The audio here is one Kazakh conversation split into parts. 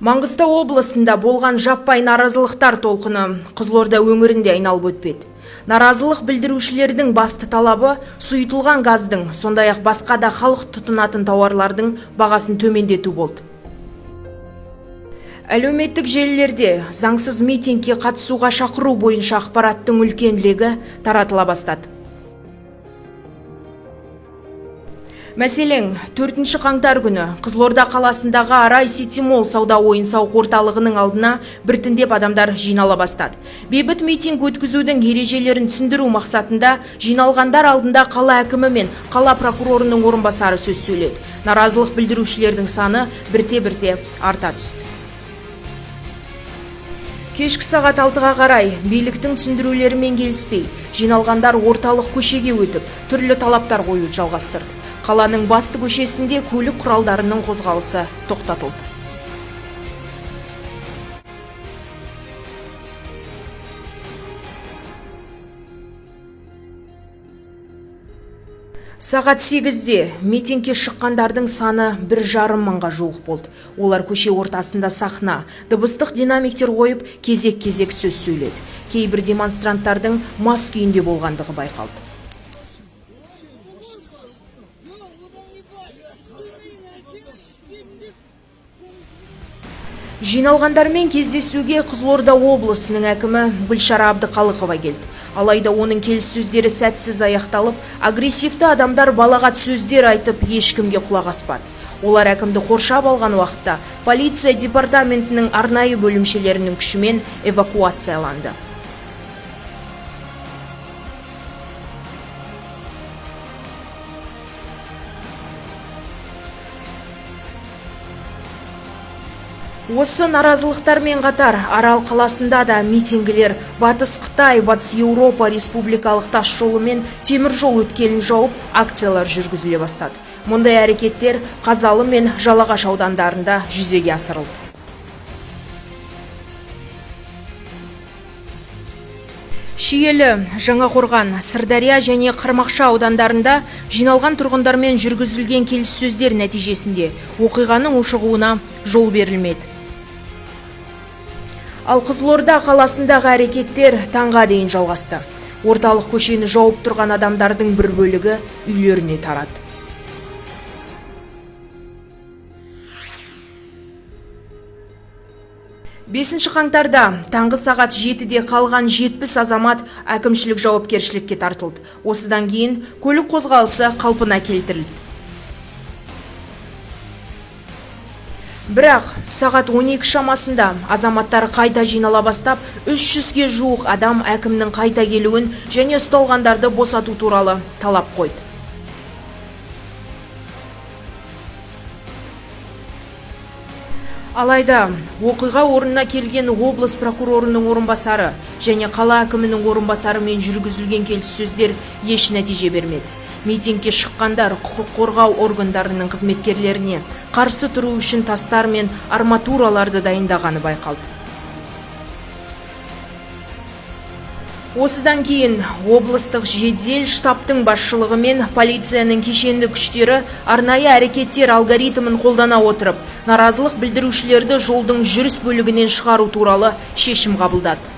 Маңғыстау облысында болған жаппай наразылықтар толқыны Қызылорда өңірінде айналып өтпеді. Наразылық білдірушілердің басты талабы сұйытылған газдың, сондай-ақ басқа да халық тұтынатын тауарлардың бағасын төмендету болды. Әлеуметтік желілерде заңсыз митингке қатысуға шақыру бойынша ақпараттың үлкен легі таратыла бастады. Мәселен, 4 қаңтар күні Қызылорда қаласындағы Арай Сити Молл сауда ойын-сауық орталығының алдына біртіндеп адамдар жинала бастады. Бейбіт митинг өткізудің ережелерін түсіндіру мақсатында жиналғандар алдында қала әкімі мен қала прокурорының орынбасары сөз сөйледі. Наразылық білдірушілердің саны бірте-бірте арта түсті. Кешкі сағат 6-ға қарай биліктің түсіндірулерімен келіспей, жиналғандар орталық көшеге өтіп, түрлі талаптар қоюды жалғастырды. Қаланың басты көшесінде көлік құралдарының қозғалысы тоқтатылды. Сағат 8-де митингке шыққандардың саны 1,5 мыңға жуық болды. Олар көше ортасында сахна, дыбыстық динамиктер қойып, кезек-кезек сөз сөйледі. Кейбір демонстранттардың мас күйінде болғандығы байқалды. Жиналғандармен кездесуге Қызылорда облысының әкімі Гүлшара Әбдіқалықова келді. Алайда оның келіссөздері сәтсіз аяқталып, агрессивті адамдар балағат сөздер айтып, ешкімге құлақ аспады. Олар әкімді қоршап алған уақытта полиция департаментінің арнайы бөлімшелерінің күшімен эвакуацияланды. Осы наразылықтармен қатар Арал қаласында да митингілер Батыс Қытай, Батыс Еуропа республикалық тас жолы мен темір жол өткелін жауып, акциялар жүргізіле бастады. Мұндай әрекеттер Қазалы мен Жалағаш аудандарында жүзеге асырылды. Шиелі, Жаңақорған, Сырдария және Қармақшы аудандарында жиналған тұрғындармен жүргізілген келіссөздер нәтижесінде оқиғаның ушығуына жол берілмеді. Ал Қызылорда қаласындағы әрекеттер таңға дейін жалғасты. Орталық көшені жауып тұрған адамдардың бір бөлігі үйлеріне тарады. Бесінші қаңтарда таңғы сағат 7-де қалған 70 азамат әкімшілік жауапкершілікке тартылды. Осыдан кейін көлік қозғалысы қалпына келтірілді. Бірақ сағат 12 шамасында азаматтар қайта жинала бастап, 300-ге жуық адам әкімнің қайта келуін және ұсталғандарды босату туралы талап қойды. Алайда, оқиға орнына келген облыс прокурорының орынбасары және қала әкімінің орынбасарымен жүргізілген келіссөздер еш нәтиже бермеді. Митингке шыққандар құқық қорғау органдарының қызметкерлеріне қарсы тұру үшін тастар мен арматураларды дайындағаны байқалды. Осыдан кейін облыстық жедел штабтың басшылығы мен полицияның кешенді күштері арнайы әрекеттер алгоритмін қолдана отырып, наразылық білдірушілерді жолдың жүріс бөлігінен шығару туралы шешім қабылдады.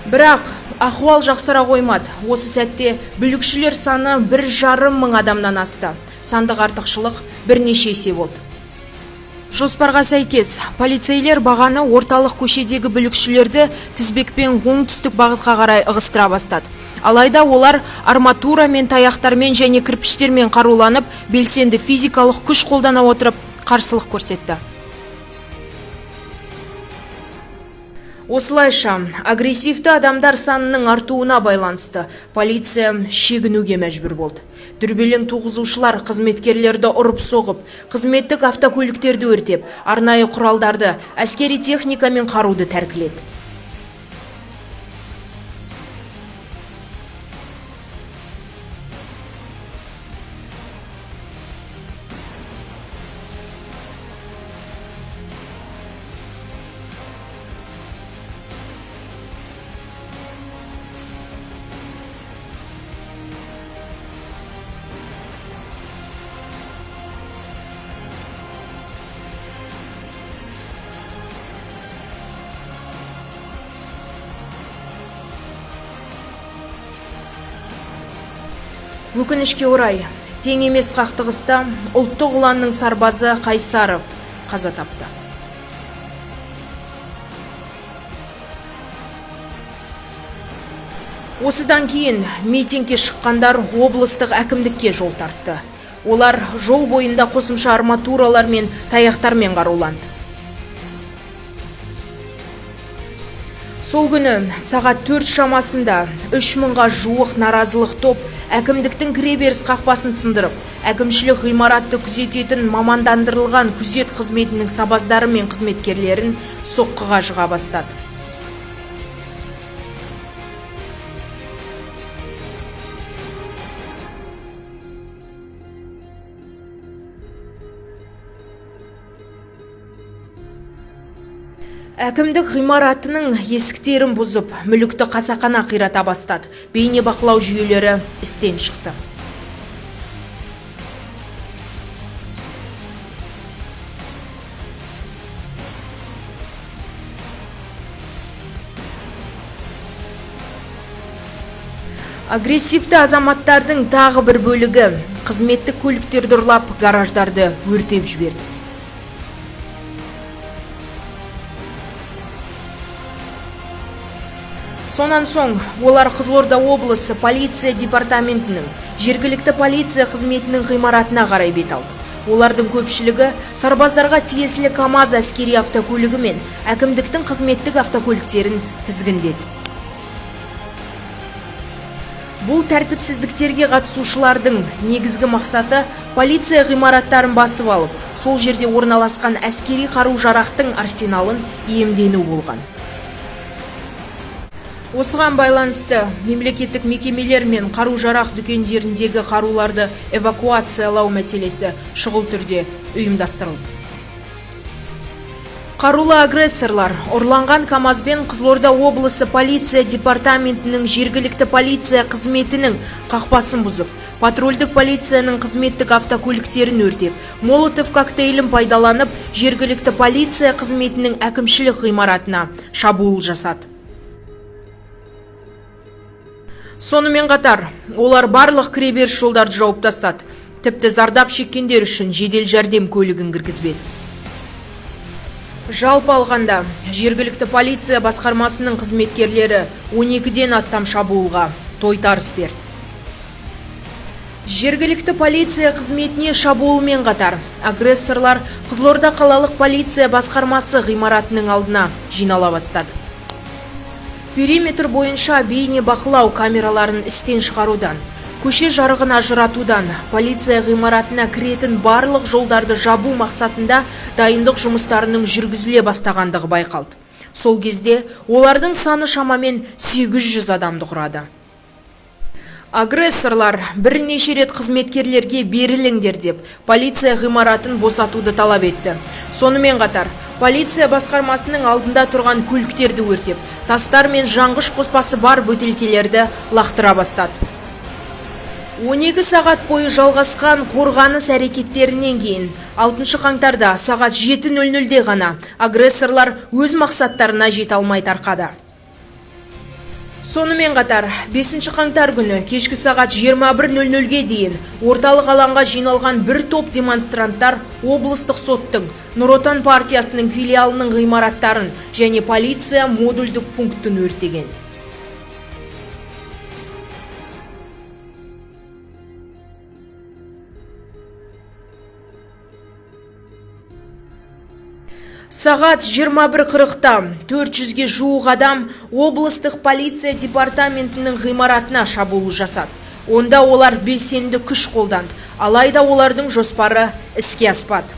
Бірақ ахуал жақсара қоймады. Осы сәтте бүлікшілер саны 1,5 мың адамнан асты. Сандық артықшылық бірнеше есе болды. Жоспарға сәйкес, полицейлер бағаны орталық көшедегі бүлікшілерді тізбекпен оңтүстік бағытқа қарай ығыстыра бастады. Алайда олар арматура мен таяқтармен және кірпіштермен қаруланып, белсенді физикалық күш қолдана отырып, қарсылық көрсетті. Осылайша, агрессивті адамдар санының артуына байланысты полиция шегінуге мәжбүр болды. Дүрбелең туғызушылар қызметкерлерді ұрып соғып, қызметтік автокөліктерді өртеп, арнайы құралдарды, әскери техника мен қаруды тәркіледі. Өкінішке орай, тең емес қақтығыста ұлттық ұланның сарбазы Қайсаров қаза тапты. Осыдан кейін митингке шыққандар облыстық әкімдікке жол тартты. Олар жол бойында қосымша арматуралар мен таяқтармен қаруланды. Сол күні сағат 4 шамасында 3000-ға жуық наразылық топ әкімдіктің кіреберіс қақпасын сындырып, әкімшілік ғимаратты күзететін мамандандырылған күзет қызметінің сабаздары мен қызметкерлерін соққыға жыға бастады. Әкімдік ғимаратының есіктерін бұзып, мүлікті қасақана қирата бастады. Бейне бақылау жүйелері істен шықты. Агрессивті азаматтардың тағы бір бөлігі қызметтік көліктерді ұрлап, гараждарды өртеп жіберді. Сонан соң олар Қызылорда облысы полиция департаментінің, жергілікті полиция қызметінің ғимаратына қарай бет алды. Олардың көпшілігі сарбаздарға тиесілі КАМАЗ әскери автокөлігі мен әкімдіктің қызметтік автокөліктерін тізгіндеді. Бұл тәртіпсіздіктерге қатысушылардың негізгі мақсаты полиция ғимараттарын басып алып, сол жерде орналасқан әскери қару-жарақтың арсеналын иемдену болған. Осыған байланысты мемлекеттік мекемелер мен қару-жарақ дүкендеріндегі қаруларды эвакуациялау мәселесі шұғыл түрде ұйымдастырылды. Қарулы агрессорлар ұрланған КАМАЗбен Қызылорда облысы полиция департаментінің жергілікті полиция қызметінің қақпасын бұзып, патрульдік полицияның қызметтік автокөліктерін өртеп, молотов коктейлін пайдаланып, жергілікті полиция қызметінің әкімшілік ғимаратына шабуыл жасады. Сонымен қатар, олар барлық кіреберіс жолдарды жауып тастады. Тіпті зардап шеккендер үшін жедел жәрдем көлігін кіргізбеді. Жалпы алғанда, жергілікті полиция басқармасының қызметкерлері 12-ден астам шабуылға тойтарыс берді. Жергілікті полиция қызметіне шабуылмен қатар, агрессорлар Қызылорда қалалық полиция басқармасы ғимаратының алдына жинала бастады. Периметр бойынша бейне бақылау камераларын істен шығарудан, көше жарығын ажыратудан, полиция ғимаратына кіретін барлық жолдарды жабу мақсатында дайындық жұмыстарының жүргізіле бастағандығы байқалды. Сол кезде олардың саны шамамен 800 адамды құрады. Агрессорлар бірнеше рет қызметкерлерге беріліңдер деп, полиция ғимаратын босатуды талап етті. Сонымен қатар, полиция басқармасының алдында тұрған көліктерді өртеп, тастар мен жанғыш қоспасы бар бөтелкелерді лақтыра бастады. 12 сағат бойы жалғасқан қорғаныс әрекеттерінен кейін 6 қаңтарда сағат 7:00-де ғана агрессорлар өз мақсаттарына жете алмай тарқады. Сонымен қатар, 5 қаңтар күні кешкі сағат 21:00-ге дейін орталық алаңға жиналған бір топ демонстранттар облыстық соттың, Нұр Отан партиясының филиалының ғимараттарын және полиция модульдік пунктін өртеген. Сағат 21:40-та 400-ге жуық адам облыстық полиция департаментінің ғимаратына шабуыл жасады. Онда олар белсенді күш қолданды, алайда олардың жоспары іске аспады.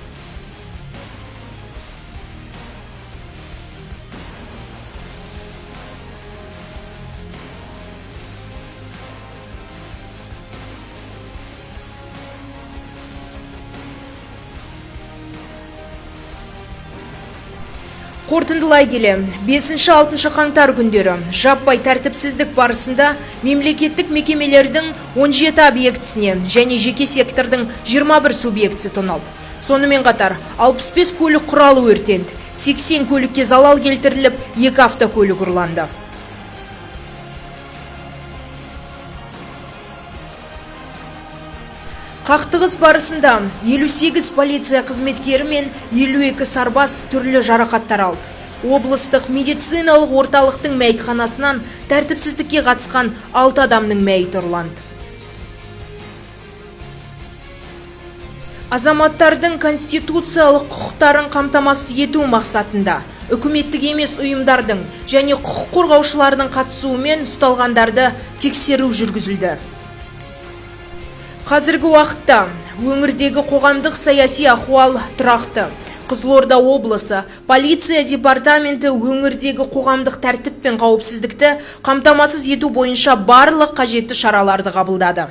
Қорытындылай келе, 5-6 қаңтар күндері жаппай тәртіпсіздік барысында мемлекеттік мекемелердің 17 объектісіне және жеке сектордың 21 субъектісі тоналды. Сонымен қатар 65 көлік құралы өртенді, 80 көлікке залал келтіріліп, 2 автокөлік ұрланды. Қақтығыс барысында 58 полиция қызметкері мен 52 сарбаз түрлі жарақаттар алды. Облыстық медициналық орталықтың мәйітханасынан тәртіпсіздікке қатысқан 6 адамның мәйіті ұрланды. Азаматтардың конституциялық құқықтарын қамтамасыз ету мақсатында үкіметтік емес ұйымдардың және құқық қорғаушылардың қатысуымен ұсталғандарды тексеру жүргізілді. Қазіргі уақытта өңірдегі қоғамдық саяси ахуал тұрақты. Қызылорда облысы полиция департаменті өңірдегі қоғамдық тәртіп пен қауіпсіздікті қамтамасыз ету бойынша барлық қажетті шараларды қабылдады.